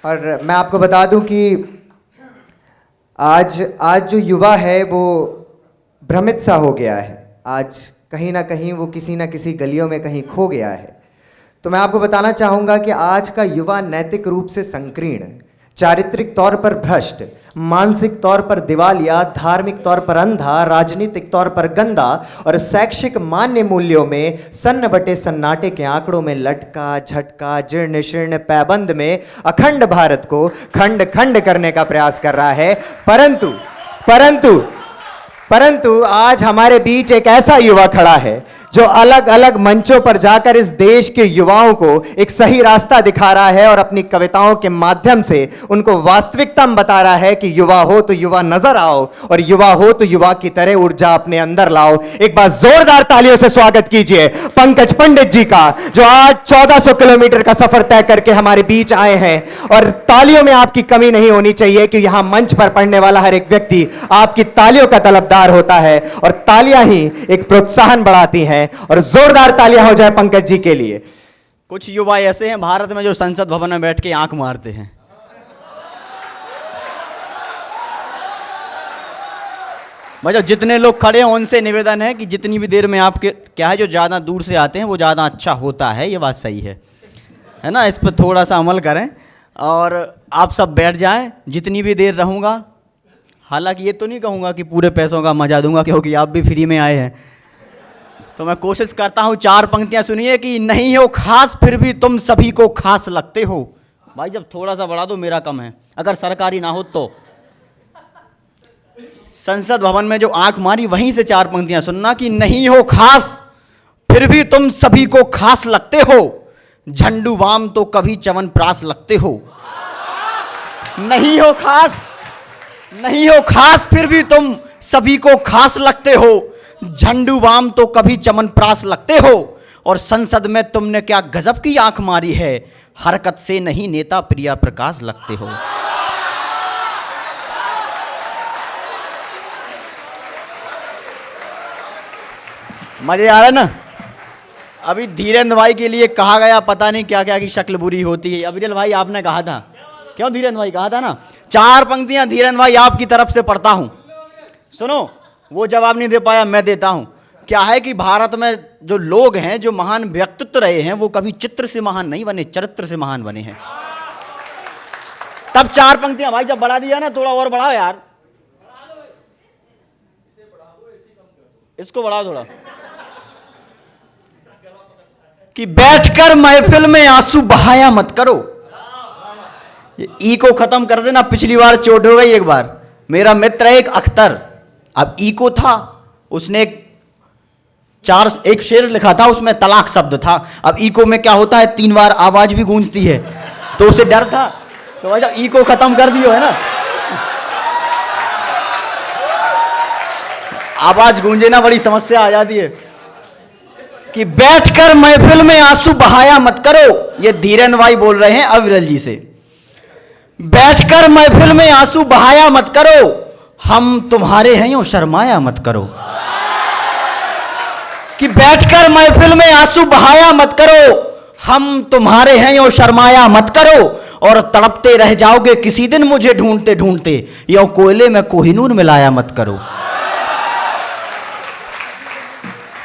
और मैं आपको बता दूं कि आज जो युवा है वो भ्रमित सा हो गया है। आज कहीं ना कहीं वो किसी ना किसी गलियों में कहीं खो गया है। तो मैं आपको बताना चाहूँगा कि आज का युवा नैतिक रूप से संकीर्ण, चारित्रिक तौर पर भ्रष्ट, मानसिक तौर पर दिवालिया, धार्मिक तौर पर अंधा, राजनीतिक तौर पर गंदा और शैक्षिक मान्य मूल्यों में सन्न बटे सन्नाटे के आंकड़ों में लटका झटका जीर्ण शीर्ण पैबंद में अखंड भारत को खंड खंड करने का प्रयास कर रहा है। परंतु आज हमारे बीच एक ऐसा युवा खड़ा है जो अलग अलग मंचों पर जाकर इस देश के युवाओं को एक सही रास्ता दिखा रहा है और अपनी कविताओं के माध्यम से उनको वास्तविकता में बता रहा है कि युवा हो तो युवा नजर आओ और युवा हो तो युवा की तरह ऊर्जा अपने अंदर लाओ। एक बार जोरदार तालियों से स्वागत कीजिए पंकज पंडित जी का, जो आज 1400 किलोमीटर का सफर तय करके हमारे बीच आए हैं। और तालियों में आपकी कमी नहीं होनी चाहिए कि यहां मंच पर पढ़ने वाला हर एक व्यक्ति आपकी तालियों का तलबदार होता है और तालियां ही एक प्रोत्साहन बढ़ाती हैं। और जोरदार तालियां हो जाए पंकज जी के लिए। कुछ युवा ऐसे हैं भारत में जो संसद भवन में बैठ के आंख मारते हैं। भाई जितने लोग खड़े हैं उनसे निवेदन है कि जितनी भी देर में आपके क्या है जो ज़्यादा दूर से आते हैं वो ज़्यादा अच्छा होता है। ये बात सही है ना? इस पर थोड़ा सा अमल करें और आप सब बैठ जाएं। जितनी भी देर रहूँगा, हालांकि ये तो नहीं कहूँगा कि पूरे पैसों का मजा दूंगा क्योंकि आप भी फ्री में आए हैं, तो मैं कोशिश करता हूँ 4 पंक्तियाँ सुनिए कि नहीं हो खास फिर भी तुम सभी को खास लगते हो। भाई जब थोड़ा सा बढ़ा दो, मेरा कम है, अगर सरकारी ना हो तो। संसद भवन में जो आंख मारी वहीं से 4 पंक्तियाँ सुनना कि नहीं हो खास फिर भी तुम सभी को खास लगते हो, झंडू बाम तो कभी च्यवनप्राश लगते हो। नहीं हो खास फिर भी तुम सभी को खास लगते हो, झंडू बाम तो कभी च्यवनप्राश लगते हो। और संसद में तुमने क्या गजब की आंख मारी है, हरकत से नहीं नेता प्रिया प्रकाश लगते हो। मजे आ रहा है ना? अभी धीरेन्द्र भाई के लिए कहा गया पता नहीं क्या क्या की शक्ल बुरी होती है। अभिनल भाई आपने कहा था, क्यों धीरेन्द्र भाई कहा था ना? 4 पंक्तियां धीरेन्द्र भाई आपकी तरफ से पढ़ता हूं, सुनो। वो जवाब नहीं दे पाया, मैं देता हूं। क्या है कि भारत में जो लोग हैं, जो महान व्यक्तित्व रहे हैं, वो कभी चित्र से महान नहीं बने, चरित्र से महान बने हैं। तब 4 पंक्तियां भाई जब बढ़ा दिया ना, थोड़ा और बढ़ाओ यार, इसको बढ़ाओ थोड़ा। कि बैठकर महफिल में आंसू बहाया मत करो। ई को खत्म कर देना, पिछली बार चोट हो गई एक बार। मेरा मित्र एक अख्तर, अब ई को था, उसने एक शेर लिखा था, उसमें तलाक शब्द था। अब ई को में क्या होता है, 3 बार आवाज भी गूंजती है, तो उसे डर था, तो भाई ई को खत्म कर दियो है ना। आवाज गूंजे ना, बड़ी समस्या आ जाती है। कि बैठकर महफिल में आंसू बहाया मत करो, ये धीरेन्द्र भाई बोल रहे हैं अविरल जी से। बैठकर महफिल में आंसू बहाया मत करो, हम तुम्हारे हैं यूं शर्माया मत करो। कि बैठकर महफिल में आंसू बहाया मत करो, हम तुम्हारे हैं यूं शर्माया मत करो। और तड़पते रह जाओगे किसी दिन मुझे ढूंढते ढूंढते, यूं कोयले में कोहिनूर मिलाया मत करो।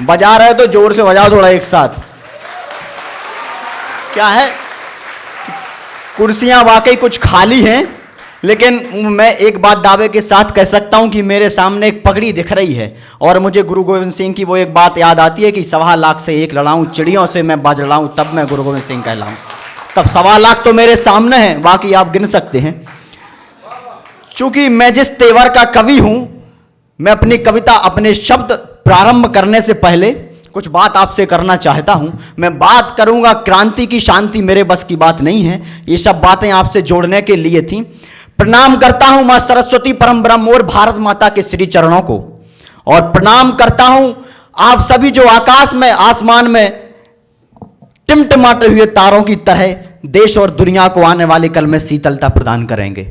बजा रहे हो तो जोर से बजाओ थोड़ा एक साथ। क्या है, कुर्सियां वाकई कुछ खाली हैं, लेकिन मैं एक बात दावे के साथ कह सकता हूं कि मेरे सामने एक पगड़ी दिख रही है। और मुझे गुरु गोविंद सिंह की वो एक बात याद आती है कि 1.25 लाख से 1 लड़ाऊं, चिड़ियों से मैं बाज लड़ाऊं, तब मैं गुरु गोविंद सिंह कहलाऊं। तब 1.25 लाख तो मेरे सामने हैं, बाकी आप गिन सकते हैं। चूंकि मैं जिस तेवर का कवि हूं, मैं अपनी कविता, अपने शब्द प्रारंभ करने से पहले कुछ बात आपसे करना चाहता हूं। मैं बात करूंगा क्रांति की, शांति मेरे बस की बात नहीं है। ये सब बातें आपसे जोड़ने के लिए थी। प्रणाम करता हूं मां सरस्वती, परम ब्रह्म और भारत माता के श्री चरणों को। और प्रणाम करता हूं आप सभी जो आकाश में, आसमान में टिमटिमाते हुए तारों की तरह देश और दुनिया को आने वाले कल में शीतलता प्रदान करेंगे।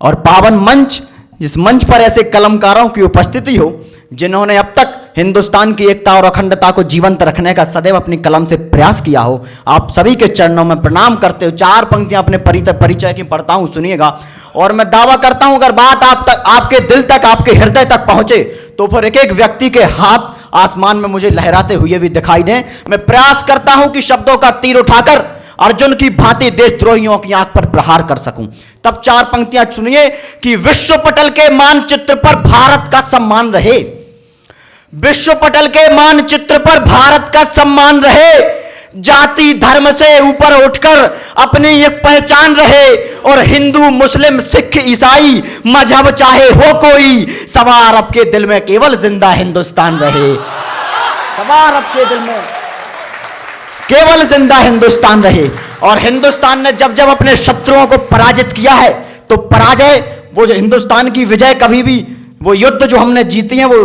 और पावन मंच, जिस मंच पर ऐसे कलमकारों की उपस्थिति हो जिन्होंने अब तक हिंदुस्तान की एकता और अखंडता को जीवंत रखने का सदैव अपनी कलम से प्रयास किया हो, आप सभी के चरणों में प्रणाम करते हो। 4 पंक्तियां अपने परिचय की पढ़ता हूं, सुनिएगा। और मैं दावा करता हूं अगर बात आप तक, आपके दिल तक, आपके हृदय तक पहुंचे तो फिर एक एक व्यक्ति के हाथ आसमान में मुझे लहराते हुए भी दिखाई दें। मैं प्रयास करता हूं कि शब्दों का तीर उठाकर अर्जुन की भांति देशद्रोहियों की आंख पर प्रहार कर सकूं। तब 4 पंक्तियां सुनिए कि विश्व पटल के मानचित्र पर भारत का सम्मान रहे, विश्व पटल के मानचित्र पर भारत का सम्मान रहे, जाति धर्म से ऊपर उठकर अपनी एक पहचान रहे, और हिंदू मुस्लिम सिख ईसाई मजहब चाहे हो कोई, सवार आपके दिल में केवल जिंदा हिंदुस्तान रहे, सवार आपके दिल में केवल जिंदा हिंदुस्तान रहे। और हिंदुस्तान ने जब जब अपने शत्रुओं को पराजित किया है तो पराजय, वो जो हिंदुस्तान की विजय कभी भी, वो युद्ध जो हमने जीती हैं वो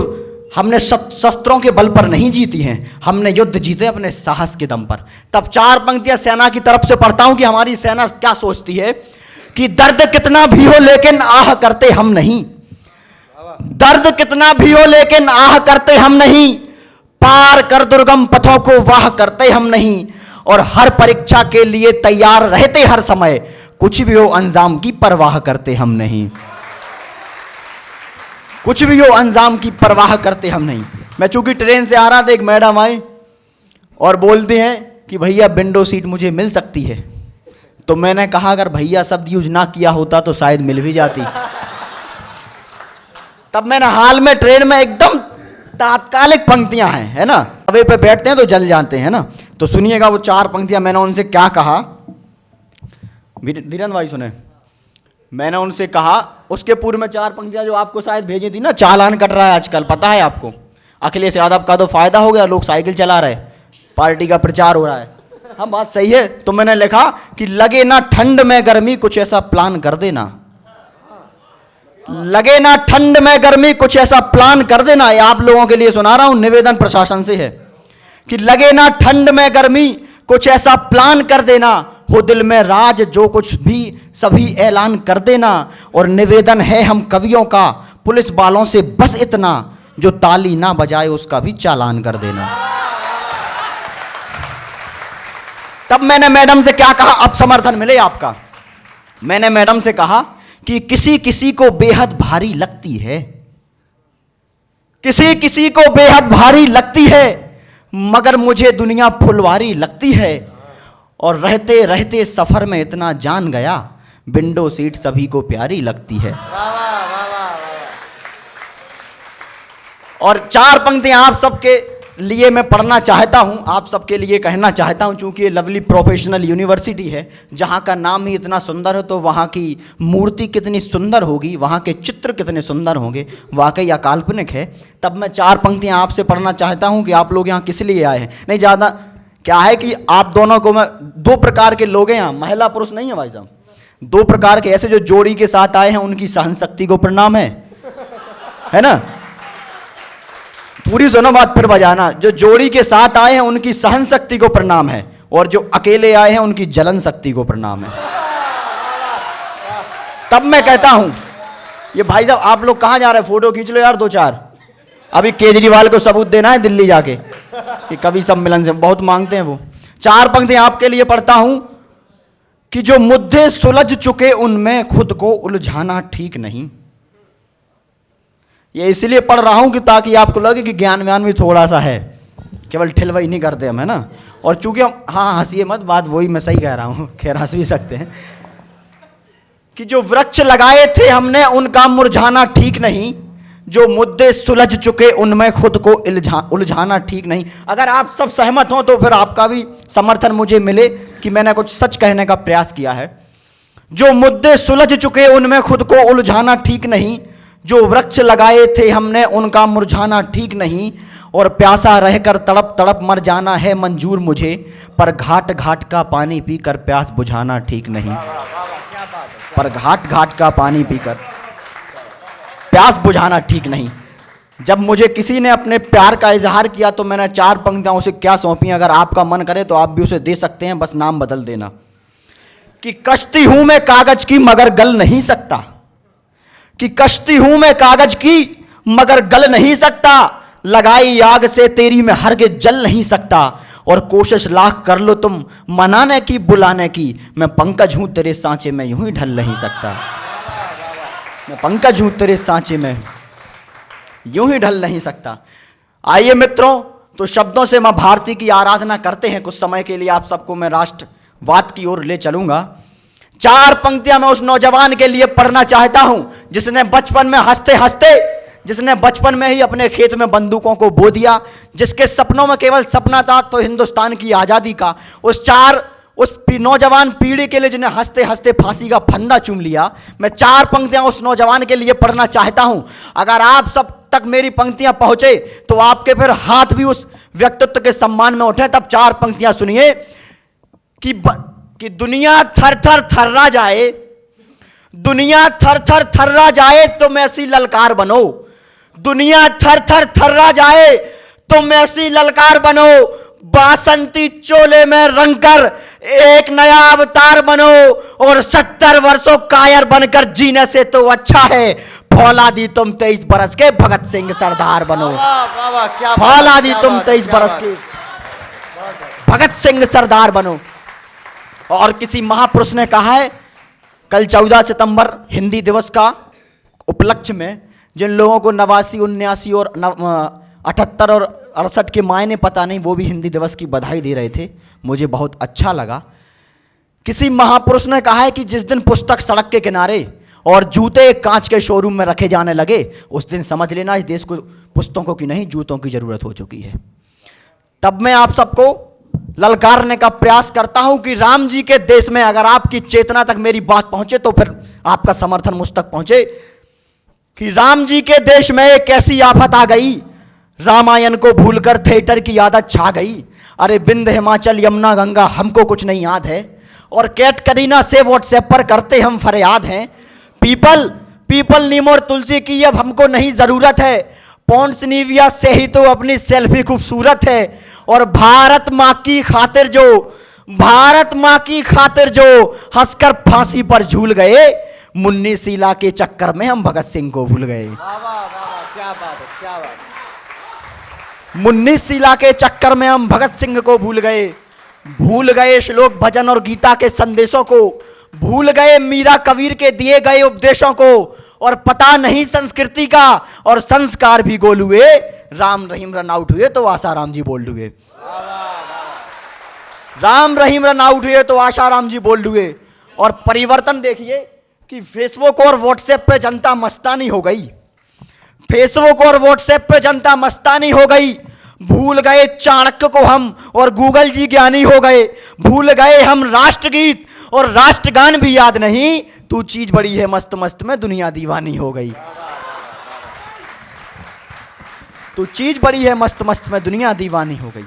हमने शस्त्रों के बल पर नहीं जीती हैं, हमने युद्ध जीते अपने साहस के दम पर। तब 4 पंक्तियां सेना की तरफ से पढ़ता हूं कि हमारी सेना क्या सोचती है कि दर्द कितना भी हो लेकिन आह करते हम नहीं, दर्द कितना भी हो लेकिन आह करते हम नहीं, पार कर दुर्गम पथों को वाह करते हम नहीं, और हर परीक्षा के लिए तैयार रहते हर समय, कुछ भी हो अंजाम की परवाह करते हम नहीं, कुछ भी हो अंजाम की परवाह करते हम नहीं। मैं चूंकि ट्रेन से आ रहा था, एक मैडम आई और बोलते हैं कि भैया विंडो सीट मुझे मिल सकती है, तो मैंने कहा अगर भैया शब्द यूज ना किया होता तो शायद मिल भी जाती। तब मैंने हाल में ट्रेन में एकदम तात्कालिक पंक्तियां हैं, है ना, हवे पे बैठते हैं तो जल जाते हैं ना, तो सुनिएगा वो 4 पंक्तियां मैंने उनसे क्या कहा। धीरेन्द्र भाई सुने, मैंने उनसे कहा, उसके पूर्व में 4 पंक्तियां जो आपको शायद भेजी थी ना, चालान कट रहा है आजकल, पता है आपको, अखिलेश यादव का तो फायदा हो गया, लोग साइकिल चला रहे, पार्टी का प्रचार हो रहा है। हाँ बात सही है। तो मैंने लिखा कि लगे ना ठंड में गर्मी कुछ ऐसा प्लान कर देना, लगे ना ठंड में गर्मी कुछ ऐसा प्लान कर देना। ये आप लोगों के लिए सुना रहा हूं, निवेदन प्रशासन से है कि लगे ना ठंड में गर्मी कुछ ऐसा प्लान कर देना, हो दिल में राज जो कुछ भी सभी ऐलान कर देना, और निवेदन है हम कवियों का पुलिस वालों से बस इतना, जो ताली ना बजाए उसका भी चालान कर देना। तब मैंने मैडम से क्या कहा, अब समर्थन मिले आपका। मैंने मैडम से कहा कि किसी किसी को बेहद भारी लगती है, किसी किसी को बेहद भारी लगती है, मगर मुझे दुनिया फुलवारी लगती है, और रहते रहते सफर में इतना जान गया, विंडो सीट सभी को प्यारी लगती है। और 4 पंक्तियां आप सबके लिए मैं पढ़ना चाहता हूं, आप सबके लिए कहना चाहता हूं, चूंकि ये लवली प्रोफेशनल यूनिवर्सिटी है, जहां का नाम ही इतना सुंदर है, तो वहां की मूर्ति कितनी सुंदर होगी, वहां के चित्र कितने सुंदर होंगे, वाकई अकाल्पनिक है। तब मैं 4 पंक्तियां आपसे पढ़ना चाहता हूं कि आप लोग यहाँ किस लिए आए हैं। नहीं, ज़्यादा क्या है कि आप दोनों को मैं 2 प्रकार के लोग हैं यहाँ, महिला पुरुष नहीं है भाई साहब, 2 प्रकार के ऐसे जो जोड़ी के साथ आए हैं, उनकी सहन शक्ति को प्रणाम है ना, पूरी सुनो बात फिर बजाना। जो जोड़ी के साथ आए हैं उनकी सहन शक्ति को प्रणाम है, और जो अकेले आए हैं उनकी जलन शक्ति को प्रणाम है। तब मैं कहता हूं, ये भाई साहब आप लोग कहां जा रहे हैं, फोटो खींच लो यार 2-4, अभी केजरीवाल को सबूत देना है दिल्ली जाके कि कभी सम्मेलन से बहुत मांगते हैं वो। 4 पंक्तियां आपके लिए पढ़ता हूं कि जो मुद्दे सुलझ चुके उनमें खुद को उलझाना ठीक नहीं। ये इसलिए पढ़ रहा हूं कि ताकि आपको लगे कि ज्ञान व्यान भी थोड़ा सा है, केवल ठिलवाई नहीं करते हम, है ना। और चूंकि हम, हाँ हंसिए मत, बात वही मैं सही कह रहा हूं, खैर हंस भी सकते हैं, कि जो वृक्ष लगाए थे हमने उनका मुरझाना ठीक नहीं, जो मुद्दे सुलझ चुके उनमें खुद को उलझाना ठीक नहीं। अगर आप सब सहमत हो तो फिर आपका भी समर्थन मुझे मिले कि मैंने कुछ सच कहने का प्रयास किया है। जो मुद्दे सुलझ चुके उनमें खुद को उलझाना ठीक नहीं, जो वृक्ष लगाए थे हमने उनका मुरझाना ठीक नहीं, और प्यासा रहकर तड़प तड़प मर जाना है मंजूर मुझे, पर घाट घाट का पानी पीकर प्यास बुझाना ठीक नहीं, पर घाट घाट का पानी पीकर प्यास बुझाना ठीक नहीं। जब मुझे किसी ने अपने प्यार का इजहार किया तो मैंने 4 पंक्तियां उसे क्या सौंपी, अगर आपका मन करे तो आप भी उसे दे सकते हैं, बस नाम बदल देना। कि कश्ती हूं मैं कागज की मगर गल नहीं सकता, कि कश्ती हूं मैं कागज की मगर गल नहीं सकता, लगाई आग से तेरी मैं हरगिज़ जल नहीं सकता, और कोशिश लाख कर लो तुम मनाने की बुलाने की, मैं पंकज हूं तेरे सांचे में यूं ही ढल नहीं सकता। मैं पंकज हूं तेरे सांचे में यूं ही ढल नहीं सकता। आइए मित्रों, तो शब्दों से मां भारती की आराधना करते हैं। कुछ समय के लिए आप सबको मैं राष्ट्रवाद की ओर ले चलूंगा। 4 पंक्तियां मैं उस नौजवान के लिए पढ़ना चाहता हूं जिसने बचपन में हंसते हंसते, जिसने बचपन में ही अपने खेत में बंदूकों को बो दिया, जिसके सपनों में केवल सपना था तो हिंदुस्तान की आज़ादी का। उस नौजवान पीढ़ी के लिए जिन्हें हंसते हंसते फांसी का फंदा चूम लिया। मैं 4 पंक्तियां उस नौजवान के लिए पढ़ना चाहता हूं। अगर आप सब तक मेरी पंक्तियां पहुंचे तो आपके फिर हाथ भी उस व्यक्तित्व के सम्मान में उठे। तब 4 पंक्तियां सुनिए कि दुनिया थर थर थर्रा जाए, दुनिया थर थर थर्रा जाए तुम ऐसी ललकार बनो, दुनिया थर थर थर्रा जाए तुम ऐसी ललकार बनो, बासंती चोले में रंगकर एक नया अवतार बनो, और 70 वर्षों कायर बनकर जीने से तो अच्छा है फौलादी तुम 23 बरस के भगत सिंह सरदार बनो। फौलादी तुम 23 बरस के भगत सिंह सरदार बनो। और किसी महापुरुष ने कहा है, कल 14 सितंबर हिंदी दिवस का उपलक्ष्य में जिन लोगों को 89, 79 और 78 और 68 के मायने पता नहीं, वो भी हिंदी दिवस की बधाई दे रहे थे। मुझे बहुत अच्छा लगा। किसी महापुरुष ने कहा है कि जिस दिन पुस्तक सड़क के किनारे और जूते कांच के शोरूम में रखे जाने लगे, उस दिन समझ लेना इस देश को पुस्तकों की नहीं जूतों की जरूरत हो चुकी है। तब मैं आप सबको ललकारने का प्रयास करता हूं कि राम जी के देश में अगर आपकी चेतना तक मेरी बात पहुंचे तो फिर आपका समर्थन मुझ तक पहुंचे, कि राम जी के देश में एक ऐसी आफत आ गई, रामायण को भूलकर थिएटर की आदत छा गई। अरे बिंद हिमाचल यमुना गंगा हमको कुछ नहीं याद है, और कैट करीना से व्हाट्सएप पर करते हम फरियाद हैं। पीपल नीम और तुलसी की अब हमको नहीं जरूरत है, पॉन्ड्स निविया से ही तो अपनी सेल्फी खूबसूरत है। और भारत माँ की खातिर जो हंसकर फांसी पर झूल गए, मुन्नी शीला के चक्कर में हम भगत सिंह को भूल गए। क्या बात है, क्या बात है। मुन्नी शीला के चक्कर में हम भगत सिंह को भूल गए श्लोक भजन और गीता के संदेशों को, भूल गए मीरा कबीर के दिए गए उपदेशों को, और पता नहीं संस्कृति का और संस्कार भी गोल हुए। राम रहीम रन आउट हुए तो आसाराम जी बोल्ड हुए, राम रहीम रन आउट हुए तो आसाराम जी बोल्ड हुए। और परिवर्तन देखिए कि फेसबुक और व्हाट्सएप पे जनता मस्तानी हो गई, फेसबुक और व्हाट्सएप पे जनता मस्तानी हो गई। भूल गए चाणक्य को हम और गूगल जी ज्ञानी हो गए, भूल गए हम राष्ट्रगीत और राष्ट्रगान भी याद नहीं। तू चीज बड़ी है मस्त मस्त में दुनिया दीवानी हो गई, तू चीज बड़ी है मस्त मस्त में दुनिया दीवानी हो गई।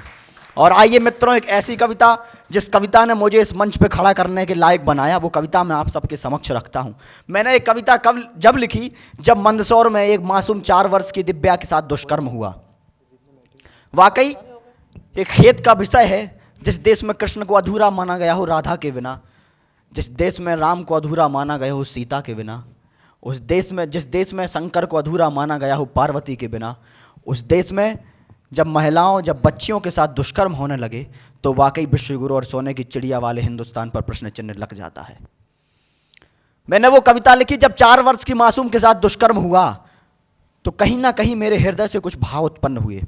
और आइए मित्रों, एक ऐसी कविता जिस कविता ने मुझे इस मंच पे खड़ा करने के लायक बनाया, वो कविता मैं आप सबके समक्ष रखता हूं। मैंने एक कविता जब लिखी, जब मंदसौर में एक मासूम 4 वर्ष की दिव्या के साथ दुष्कर्म हुआ। वाकई एक खेद का विषय है, जिस देश में कृष्ण को अधूरा माना गया हो राधा के बिना, जिस देश में राम को अधूरा माना गया हो सीता के बिना, जिस देश में शंकर को अधूरा माना गया हो पार्वती के बिना, उस देश में जब बच्चियों के साथ दुष्कर्म होने लगे तो वाकई विश्वगुरु और सोने की चिड़िया वाले हिंदुस्तान पर प्रश्न चिन्ह लग जाता है। मैंने वो कविता लिखी जब 4 वर्ष की मासूम के साथ दुष्कर्म हुआ, तो कहीं ना कहीं मेरे हृदय से कुछ भाव उत्पन्न हुए।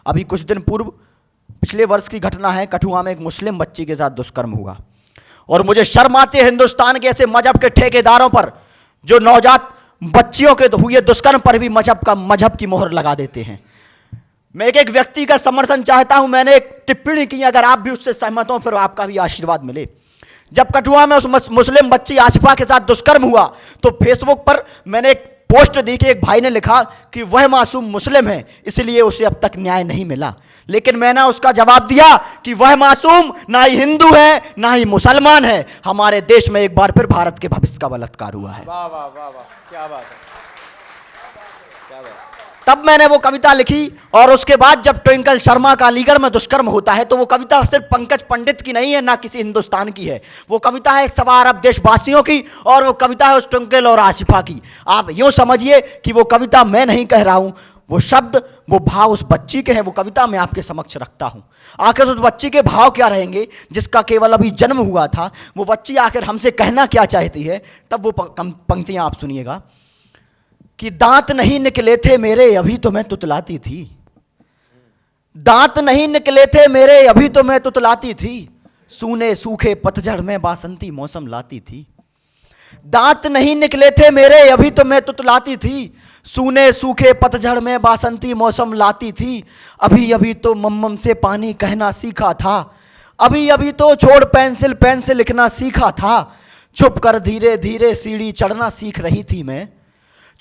अभी कुछ दिन पूर्व पिछले वर्ष की घटना है, कठुआ में एक मुस्लिम बच्ची के साथ दुष्कर्म हुआ, और मुझे शर्म आती है हिंदुस्तान के ऐसे मजहब के ठेकेदारों पर जो नवजात बच्चियों के हुए दुष्कर्म पर भी मजहब की मोहर लगा देते हैं। मैं एक व्यक्ति का समर्थन चाहता हूं, मैंने एक टिप्पणी की, अगर आप भी उससे सहमत हो फिर आपका भी आशीर्वाद मिले। जब कठुआ में उस मुस्लिम बच्ची आसिफा के साथ दुष्कर्म हुआ तो फेसबुक पर मैंने एक पोस्ट देखी, एक भाई ने लिखा कि वह मासूम मुस्लिम है इसलिए उसे अब तक न्याय नहीं मिला। लेकिन मैंने उसका जवाब दिया कि वह मासूम ना ही हिंदू है ना ही मुसलमान है, हमारे देश में एक बार फिर भारत के भविष्य का बलात्कार हुआ है। वाह वाह वाह वाह, क्या बात है, क्या बात। तब मैंने वो कविता लिखी, और उसके बाद जब ट्विंकल शर्मा का अलीगढ़ में दुष्कर्म होता है तो वो कविता सिर्फ पंकज पंडित की नहीं है, ना किसी हिंदुस्तान की है, वो कविता है सवा अरब देशवासियों की, और वो कविता है उस ट्विंकल और आसिफा की। आप यूं समझिए कि वो कविता मैं नहीं कह रहा हूं, वो शब्द, वो भाव उस बच्ची के हैं, वो कविता मैं आपके समक्ष रखता हूं। आखिर उस बच्ची के भाव क्या रहेंगे जिसका केवल अभी जन्म हुआ था? वो बच्ची आखिर हमसे कहना क्या चाहती है? तब वो पंक्तियां आप सुनिएगा कि दांत नहीं निकले थे मेरे अभी तो मैं तुतलाती थी, दांत नहीं निकले थे मेरे अभी तो मैं तुतलाती थी, सूने सूखे पतझड़ में बासंती मौसम लाती थी। दांत नहीं निकले थे मेरे अभी तो मैं तुतलाती थी, सूने सूखे पतझड़ में बासंती मौसम लाती थी। अभी अभी तो मम्मम से पानी कहना सीखा था, अभी अभी तो छोड़ पेंसिल पेन से लिखना सीखा था। छुप कर धीरे धीरे सीढ़ी चढ़ना सीख रही थी मैं,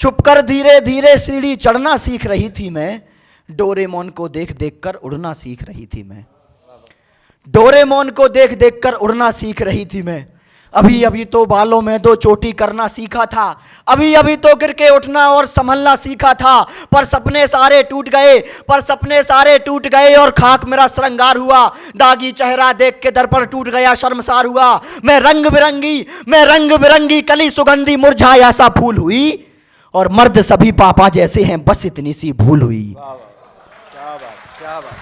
छुप कर धीरे धीरे सीढ़ी चढ़ना सीख रही थी मैं। डोरेमोन को देख देख कर उड़ना सीख रही थी मैं, डोरेमोन को देख देख कर उड़ना सीख रही थी मैं। अभी अभी तो बालों में दो चोटी करना सीखा था, अभी अभी तो गिर के उठना और संभलना सीखा था। पर सपने सारे टूट गए, पर सपने सारे टूट गए और खाक मेरा श्रृंगार हुआ। दागी चेहरा देख के दर्पण टूट गया, शर्मसार हुआ। मैं रंग बिरंगी कली सुगंधी मुरझाया सा फूल हुई, और मर्द सभी पापा जैसे हैं बस इतनी सी भूल हुई। क्या बात।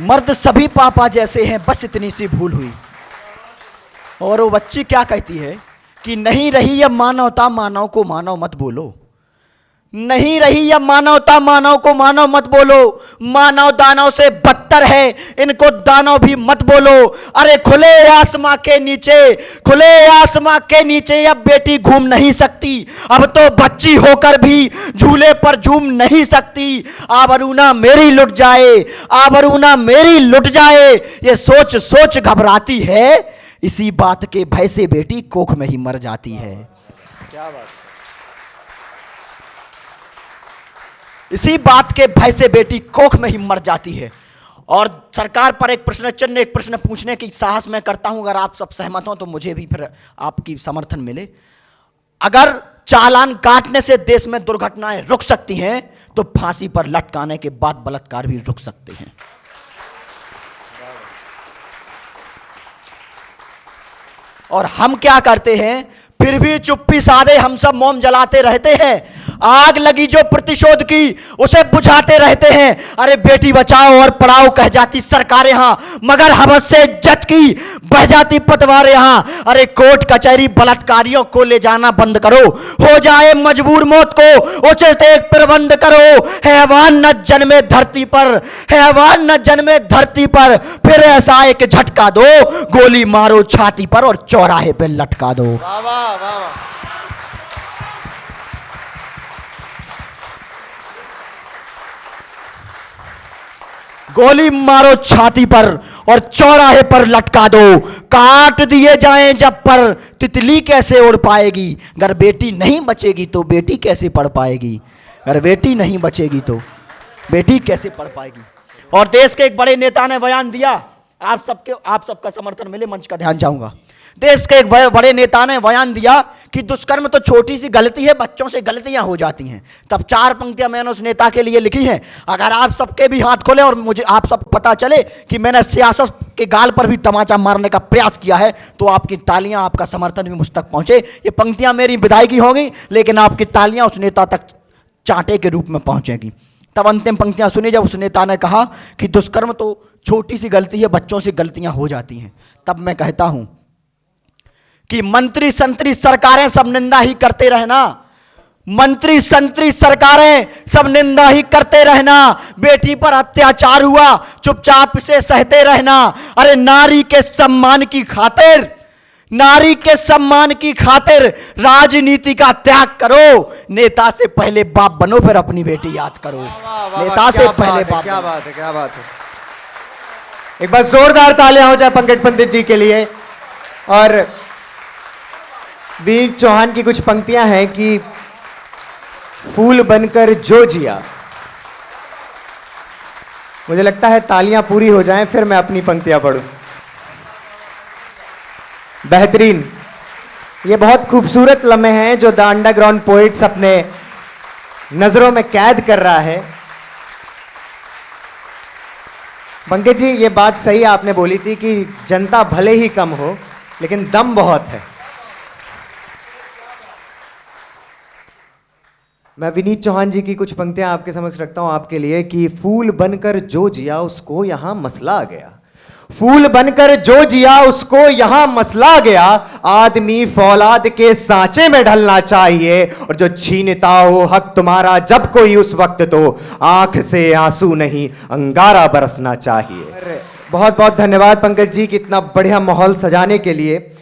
मर्द सभी पापा जैसे हैं बस इतनी सी भूल हुई। और वो बच्ची क्या कहती है कि नहीं रही अब मानवता, मानव को मानव मत बोलो, नहीं रही अब मानवता, मानव को मानव मत बोलो। मानव दानव से बदतर है, इनको दानव भी मत बोलो। अरे खुले आसमां के नीचे, खुले आसमां के नीचे अब बेटी घूम नहीं सकती, अब तो बच्ची होकर भी झूले पर झूम नहीं सकती। आबरूना मेरी लुट जाए, आबरूना मेरी लुट जाए, ये सोच सोच घबराती है। इसी बात के भय से बेटी कोख में ही मर जाती है। क्या बात। इसी बात के भय से बेटी कोख में ही मर जाती है। और सरकार पर एक प्रश्न चिन्ह, एक प्रश्न पूछने की साहस मैं करता हूं। अगर आप सब सहमत हो तो मुझे भी फिर आपकी समर्थन मिले। अगर चालान काटने से देश में दुर्घटनाएं रुक सकती हैं तो फांसी पर लटकाने के बाद बलात्कार भी रुक सकते हैं। और हम क्या करते हैं, फिर भी चुप्पी साधे हम सब मोम जलाते रहते हैं। आग लगी जो प्रतिशोध की उसे बुझाते रहते हैं। अरे बेटी बचाओ और पढ़ाओ कह जाती सरकार यहां, मगर हवस से इज्जत की बह जाती पतवार यहां। अरे कोर्ट कचहरी बलात्कारियों को ले जाना बंद करो, हो जाए मजबूर मौत को उचित एक प्रबंध करो। हैवान न जन्मे धरती पर, हैवान न जन्मे धरती पर, फिर ऐसा एक झटका दो, गोली मारो छाती पर और चौराहे पे लटका दो। वाह वाह वाह वाह। गोली मारो छाती पर और चौराहे पर लटका दो। काट दिए जाएं जब पर, तितली कैसे उड़ पाएगी? अगर बेटी नहीं बचेगी तो बेटी कैसे पढ़ पाएगी? अगर बेटी नहीं बचेगी तो बेटी कैसे पढ़ पाएगी? और देश के एक बड़े नेता ने बयान दिया, आप सबका समर्थन मिले, मंच का ध्यान चाहूंगा। देश के एक बड़े नेता ने बयान दिया कि दुष्कर्म तो छोटी सी गलती है, बच्चों से गलतियां हो जाती हैं। तब 4 पंक्तियां मैंने उस नेता के लिए लिखी हैं। अगर आप सबके भी हाथ खोले और मुझे आप सब पता चले कि मैंने सियासत के गाल पर भी तमाचा मारने का प्रयास किया है, तो आपकी तालियां, आपका समर्थन भी मुझ तक पहुंचे। ये पंक्तियां मेरी विदाई की होंगी, लेकिन आपकी तालियां उस नेता तक चांटे के रूप में पहुंचेगी। तब अंतिम पंक्तियां सुनी जब उस नेता ने कहा कि दुष्कर्म तो छोटी सी गलती है, बच्चों से गलतियां हो जाती हैं। तब मैं कहता हूं कि मंत्री संतरी सरकारें सब निंदा ही करते रहना, मंत्री संतरी सरकारें सब निंदा ही करते रहना। बेटी पर अत्याचार हुआ, चुपचाप से सहते रहना। अरे नारी के सम्मान की खातिर, नारी के सम्मान की खातिर राजनीति का त्याग करो। नेता से पहले बाप बनो, फिर अपनी बेटी याद करो। नेता से पहले बाप। क्या बात है, क्या बात है। एक बार जोरदार तालियां हो जाए पंकज पंडित जी के लिए। और वीर चौहान की कुछ पंक्तियां हैं कि फूल बनकर जो जिया। मुझे लगता है तालियां पूरी हो जाएं फिर मैं अपनी पंक्तियां पढ़ूं। बेहतरीन, ये बहुत खूबसूरत लम्हे हैं जो द अंडरग्राउंड पोइट्स अपने नजरों में कैद कर रहा है। पंकज जी, ये बात सही आपने बोली थी कि जनता भले ही कम हो लेकिन दम बहुत है। मैं विनीत चौहान जी की कुछ पंक्तियां आपके समक्ष रखता हूं आपके लिए कि फूल बनकर जो जिया उसको यहां मसला आ गया। फूल बनकर जो जिया उसको यहां मसला गया। आदमी फौलाद के सांचे में ढलना चाहिए और जो छीनता हो हक तुम्हारा जब कोई उस वक्त तो आंख से आंसू नहीं अंगारा बरसना चाहिए। बहुत बहुत धन्यवाद पंकज जी कि इतना बढ़िया माहौल सजाने के लिए।